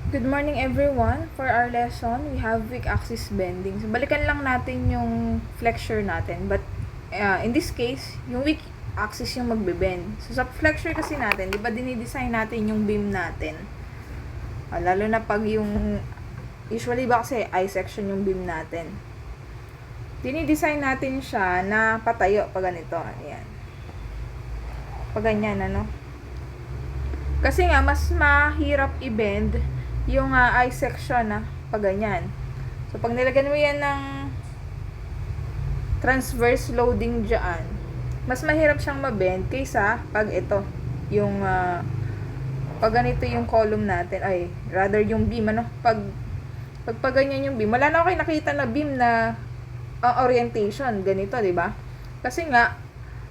Good morning everyone. For our lesson, we have weak axis bending. So, balikan lang natin yung flexure natin. But, in this case, yung weak axis yung magbe-bend. So, sa flexure kasi natin, di ba dinidesign natin yung beam natin? Lalo na pag yung, usually ba kasi I-section yung beam natin. Dinidesign natin siya na patayo pag ganito. Ayan. Pag ganyan, ano? Kasi nga, mas mahirap i-bend yung I-section na pag ganyan. So, pag nilagyan mo yan ng transverse loading dyan, mas mahirap siyang mabend kaysa pag ito, yung pag ganito yung column natin, ay, rather yung beam, ano, pag ganyan yung beam, wala na ako nakita na beam na orientation, ganito, di ba? Kasi nga,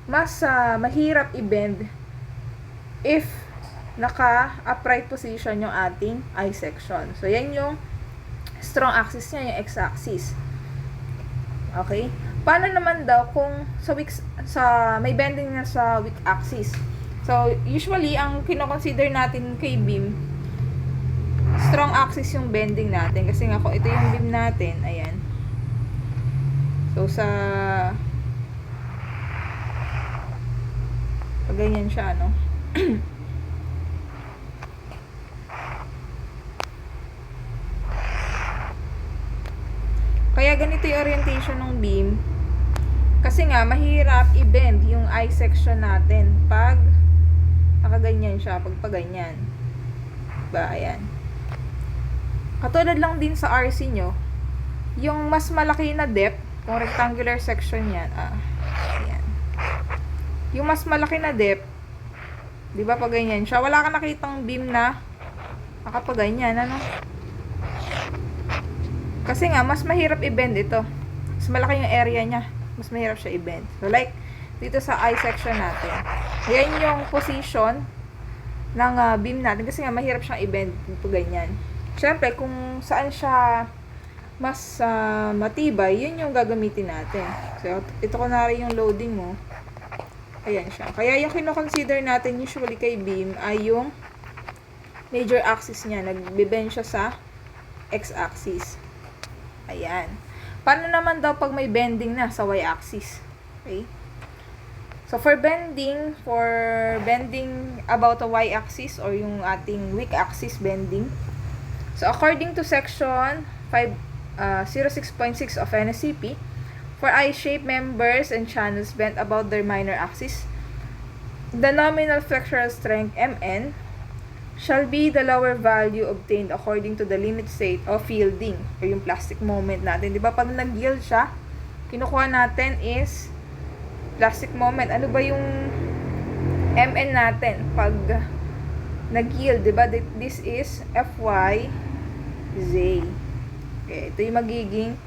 mas mahirap i-bend if naka-upright position yung ating I-section. So, yan yung strong axis niya, yung x-axis. Okay? Paano naman daw kung may bending na sa weak axis? So, usually, ang kino-consider natin kay beam, strong axis yung bending natin. Kasi nga, kung ito yung beam natin, ayan. So, pag ganyan siya, ano? Kaya ganito yung orientation ng beam. Kasi nga, mahirap i-bend yung I-section natin pag nakaganyan siya, pag paganyan. Diba? Ayan. Katulad lang din sa RC nyo, yung mas malaki na depth, kung rectangular section yan, ayan. Yung mas malaki na depth, di ba pag ganyan siya, wala ka nakitang beam na nakapaganyan, ano? Kasi nga, mas mahirap i-bend ito. Mas malaki yung area niya. Mas mahirap siya i-bend. So, like, dito sa I-section natin. Yan yung position ng beam natin. Kasi nga, mahirap siyang i-bend. Ito ganyan. Siyempre, kung saan siya mas matibay, yun yung gagamitin natin. So, ito kunwari yung loading mo. Ayan siya. Kaya yung kino-consider natin usually kay beam ay yung major axis niya. Nagbe-bend siya sa x-axis. Ayan. Paano naman daw pag may bending na sa y-axis? Okay? So, for bending about the y-axis or yung ating weak axis bending. So, according to section 506.6 of NSCP, for I-shaped members and channels bent about their minor axis, the nominal flexural strength Mn shall be the lower value obtained according to the limit state of yielding or yung plastic moment natin. Di ba pag nag-yield siya, kinukuha natin is plastic moment. Ano ba yung Mn natin pag nag-yield? Di ba? This is Fy(z). Okay, ito yung magiging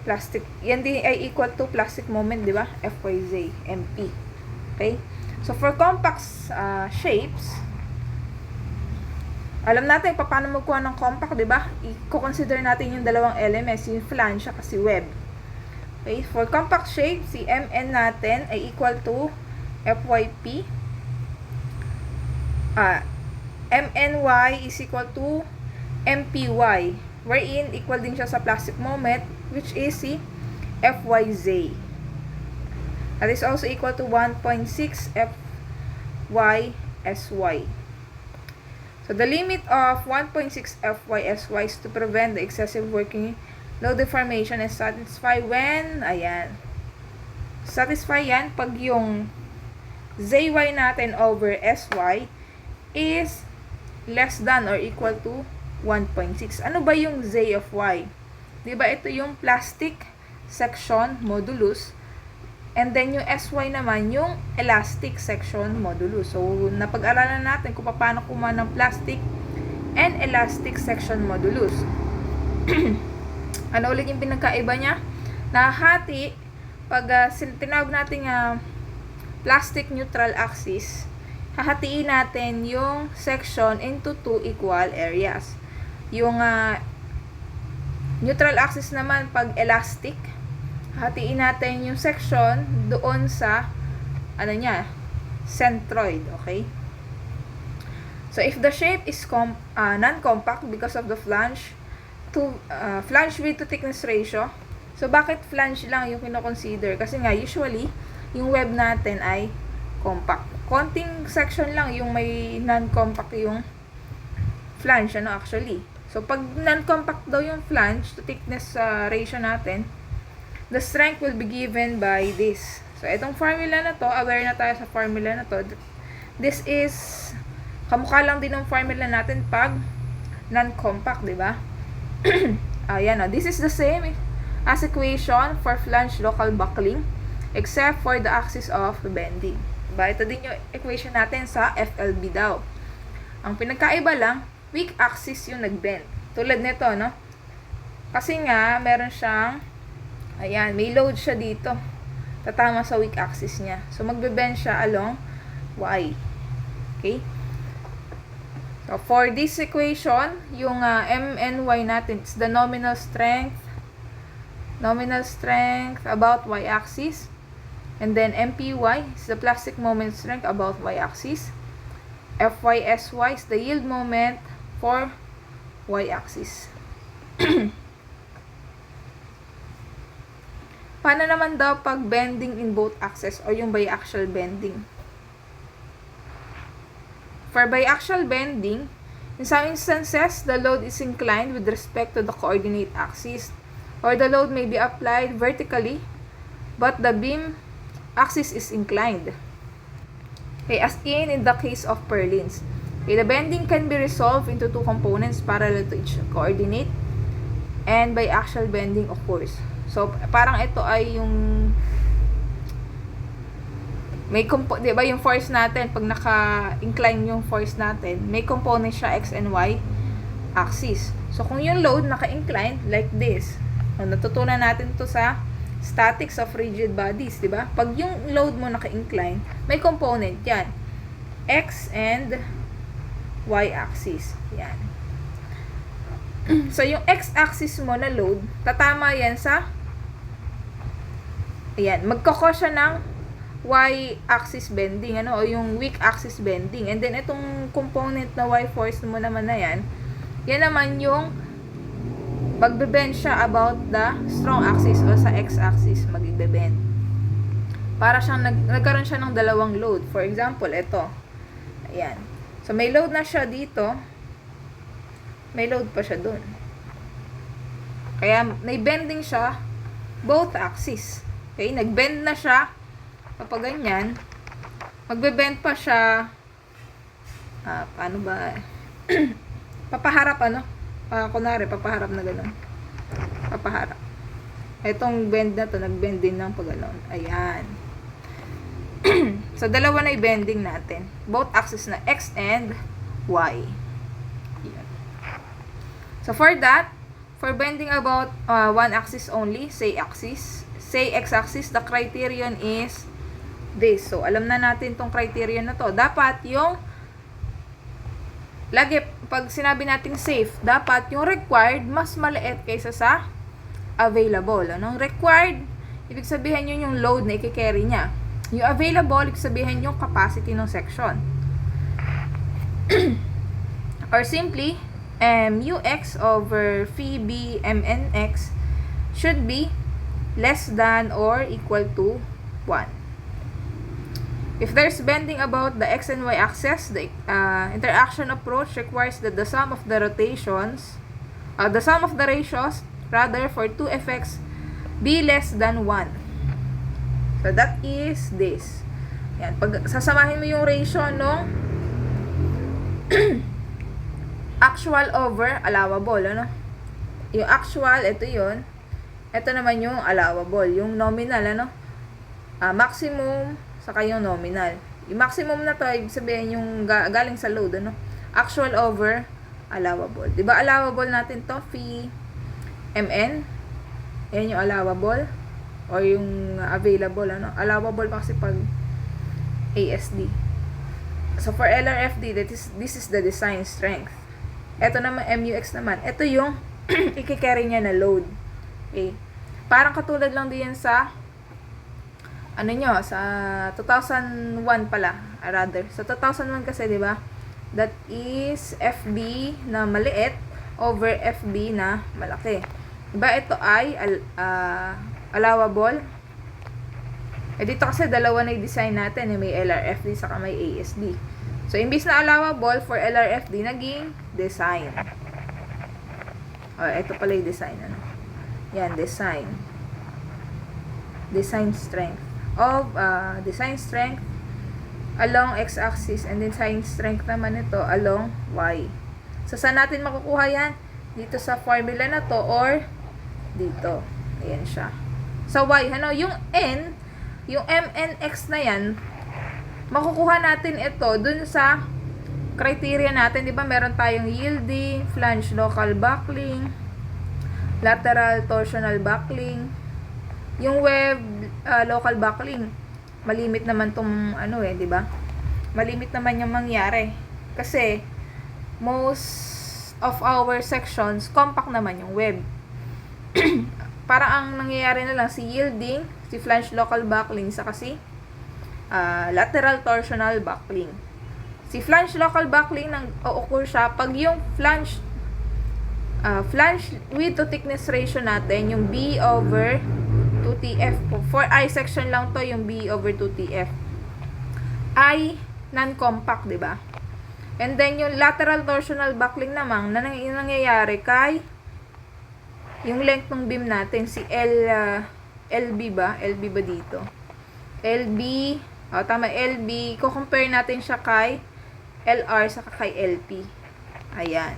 plastic. Yan din ay equal to plastic moment, di ba? Fy(z), Mp. Okay? So, for compact shapes, alam natin paano magkuha ng compact, di ba? I-consider natin yung dalawang elements, yung flange at si web. Okay, for compact shape, si Mn natin ay equal to Fyp. Mny is equal to Mpy, wherein equal din siya sa plastic moment, which is si Fyz. That is also equal to 1.6 Fy(sy). So, the limit of 1.6 Fy(sy) is to prevent the excessive working load deformation and satisfy when, ayan, satisfy yan pag yung Zy natin over Sy is less than or equal to 1.6. Ano ba yung Z of Y? Diba ito yung plastic section modulus, and then yung Sy naman yung elastic section modulus. So, napag-aralan natin kung paano kumuha ng plastic and elastic section modulus. Ano ulit yung pinagkaiba niya? Nahati, pag tinawag natin plastic neutral axis, hahatiin natin yung section into two equal areas. Yung neutral axis naman, pag elastic, hatiin natin yung section doon sa centroid, okay? So, if the shape is non-compact because of the flange width to thickness ratio, so bakit flange lang yung kino-consider? Kasi nga, usually, yung web natin ay compact. Konting section lang yung may non-compact yung flange, actually. So, pag non-compact daw yung flange to thickness ratio natin, the strength will be given by this. So, itong formula na to, aware na tayo sa formula na to. This is, kamukha lang din ng formula natin pag non-compact, di ba? Ayan, this is the same as equation for flange local buckling, except for the axis of bending. Diba? Ito din yung equation natin sa FLB daw. Ang pinagkaiba lang, weak axis yung nag-bend. Tulad nito, no? Kasi nga, meron siyang, ayan, may load siya dito. Tatama sa weak axis niya. So, magbe-bend siya along Y. Okay? So, for this equation, yung MNY natin, it's the nominal strength about y-axis. And then, MPY is the plastic moment strength about y-axis. FYSY is the yield moment for y-axis. Paano naman daw pag bending in both axes o yung biaxial bending? For biaxial bending, in some instances, the load is inclined with respect to the coordinate axis, or the load may be applied vertically, but the beam axis is inclined. Okay, as in the case of purlins. Okay, the bending can be resolved into two components parallel to each coordinate, and biaxial bending occurs. So, parang ito ay yung may di ba yung force natin, pag naka-incline yung force natin, may component siya X and Y axis. So, kung yung load naka-incline, like this, natutunan natin to sa statics of rigid bodies, di ba? Pag yung load mo naka-incline, may component yan. X and Y axis. Yan. So, yung X axis mo na load, tatama yan sa, ayan, magkakos siya ng y-axis bending, o yung weak axis bending. And then, itong component na y-force mo naman na yan naman yung magbe-bend siya about the strong axis o sa x-axis magbe-bend. Para siyang nagkaroon siya ng dalawang load. For example, ito. Ayan. So, may load na siya dito. May load pa siya dun. Kaya, may bending siya both axis. Okay? Nag-bend na siya. Kapag ganyan, magbe-bend pa siya, paano ba, papaharap, kunwari, papaharap na gano'n. Papaharap. Itong bend na to, nag-bend din ng pag gano'n. Ayan. So, dalawa na i-bending natin. Both axis na X and Y. Ayan. So, for that, for bending about one axis only, say x-axis, the criterion is this. So, alam na natin tong criterion na to. Dapat yung, lagi, pag sinabi natin safe, dapat yung required mas maliit kaysa sa available. Required, ibig sabihin yun yung load na i-carry niya. Yung available, ibig sabihin yung capacity ng section. Or simply, MUX over phi B MNX should be less than or equal to 1. If there's bending about the X and Y axis, the interaction approach requires that the sum of the ratios, for two effects be less than 1. So, that is this. Yan. Pag sasamahin mo yung ratio ng actual over allowable, Yung actual, ito yun. Ito naman yung allowable, yung nominal, maximum, saka yung nominal. Yung maximum na to, ibig sabihin yung galing sa load, actual over allowable. Diba allowable natin to, phi mn, yan yung allowable, or yung available, allowable pa kasi pag ASD. So, for LRFD, this is the design strength. Ito naman, MUX naman, ito yung i-carry niya na load. Okay. Parang katulad lang din sa sa 2001 pala, rather. Sa 2001 kasi, di ba, that is FB na maliit over FB na malaki. Diba ito ay allowable? Dito kasi dalawa na yung design natin. May LRFD saka may ASD. So, imbis na allowable for LRFD, naging design. Ito pala yung design. Yan, design. Design strength. Design strength along x-axis and design strength naman ito along y. So, saan natin makukuha yan? Dito sa formula na to or dito. Ayan siya. Sa y, yung n, yung mnx na yan, makukuha natin ito dun sa criteria natin. Di ba meron tayong yielding, flange local buckling, lateral torsional buckling. Yung web local buckling, malimit naman tong di ba? Malimit naman yung mangyari. Kasi most of our sections compact naman yung web. Para ang nangyayari na lang si yielding, si flange local buckling, saka si lateral torsional buckling. Si flange local buckling nang o-occur siya pag yung flange width to thickness ratio natin, yung B over 2TF po. For I section lang to, yung B over 2TF. I, non-compact, diba? And then, yung lateral torsional buckling naman, na nangyayari kay yung length ng beam natin, si LB ba? LB ba dito? LB, tama, LB. Ko-compare natin siya kay LR saka kay LP. Ayan.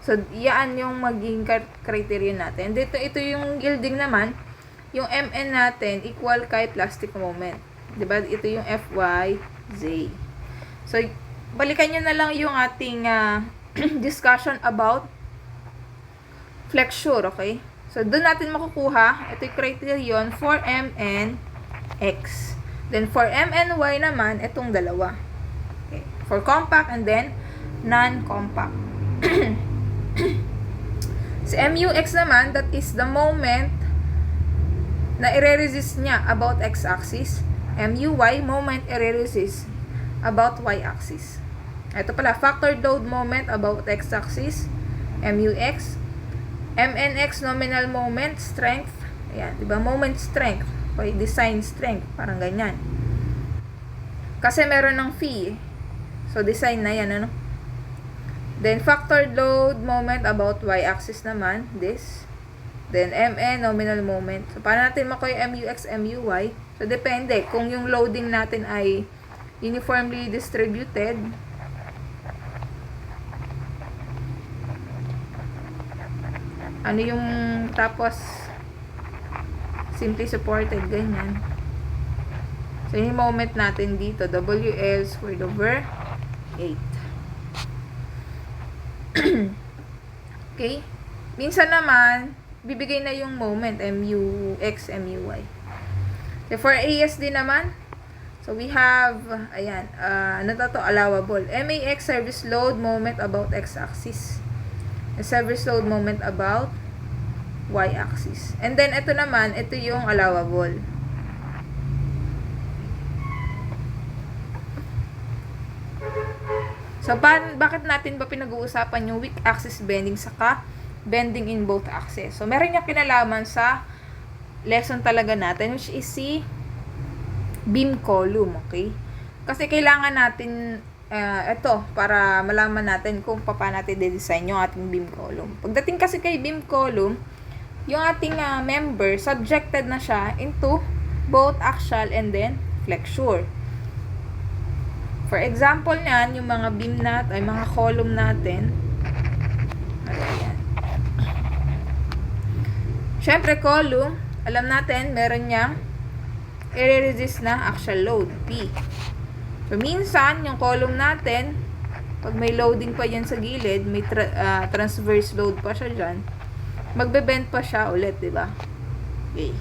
So, yan yung maging criteria natin. Dito, ito yung yielding naman. Yung MN natin equal kay plastic moment. Diba? Ito yung FYZ. So, balikan nyo na lang yung ating discussion about flexure, okay? So, doon natin makukuha, ito yung criterion for MNX. Then, for MNY naman, itong dalawa. Okay. For compact and then non-compact. Si MUX naman, that is the moment na i-resist niya about x-axis. MUY, moment i-resist about y-axis. Ito pala, factor load moment about x-axis. MUX. MNX, nominal moment, strength. Ayan, diba? Moment strength. O design strength. Parang ganyan. Kasi meron ng phi. So, design na yan, Then, factor load moment about y-axis naman. This. Then, MN, nominal moment. So, paano natin makuha yung MUX, MUY? So, depende. Kung yung loading natin ay uniformly distributed, yung tapos simply supported, ganyan. So, yung moment natin dito, WL squared over 8. Okay? Minsan naman, bibigay na yung moment, MUX, MUY. So, for ASD naman, so we have, ayan, allowable. MAX, service load, moment about x-axis. Service load, moment about y-axis. And then, ito naman, ito yung allowable. So, bakit natin ba pinag-uusapan yung weak axis bending saka bending in both axes? So, meron niya kinalaman sa lesson talaga natin, which is si beam column, okay? Kasi kailangan natin ito para malaman natin kung paano natin de-design yung ating beam column. Pagdating kasi kay beam column, yung ating member, subjected na siya into both axial and then flexure. For example niyan, yung mga beam natin, ay mga column natin. Ayan. Syempre, column, alam natin, meron niyang i-resist na axial load, P. So, minsan, yung column natin, pag may loading pa yan sa gilid, may transverse load pa siya dyan, magbe-bend pa siya ulit, diba? Okay.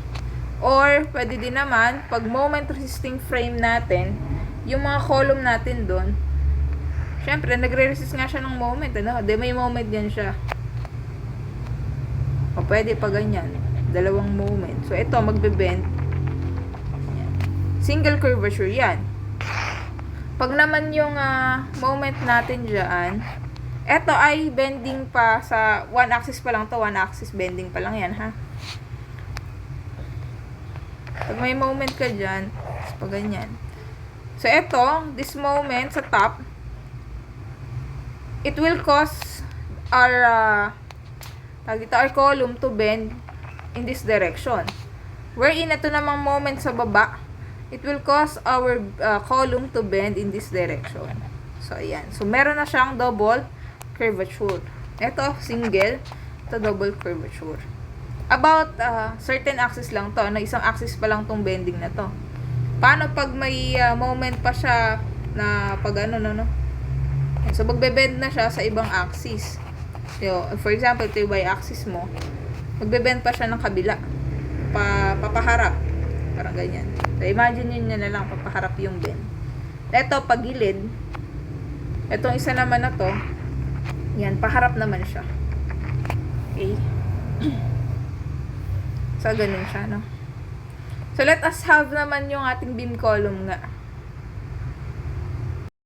Or, pwede din naman, pag moment resisting frame natin, yung mga column natin doon, syempre, nagre-resist nga siya ng moment, Di may moment yan siya. O, pwede pa ganyan. Dalawang moment. So, ito, magbe-bend. Single curvature yan. Pag naman yung moment natin dyan, eto ay bending pa sa one axis pa lang to, one axis bending pa lang yan ha. Pag may moment ka dyan, pag ganyan. So eto, this moment sa top, it will cause our our column to bend in this direction. Wherein ito namang moment sa baba, it will cause our column to bend in this direction. So ayan. So meron na siyang double curvature. Ito single, ito double curvature. About certain axis lang to, na isang axis pa lang tong bending na to. Paano pag may moment pa siya na pag ano no? So magbe-bend na siya sa ibang axis. For example, ito yung y-axis mo. Magbe-bend pa siya ng kabila. Papaharap. Parang ganyan. So imagine nyo na lang, papaharap yung bend. Ito, pagilid. Itong isa naman na to, yan, paharap naman siya. Okay. So, ganun siya, no? So, let us have naman yung ating beam column nga.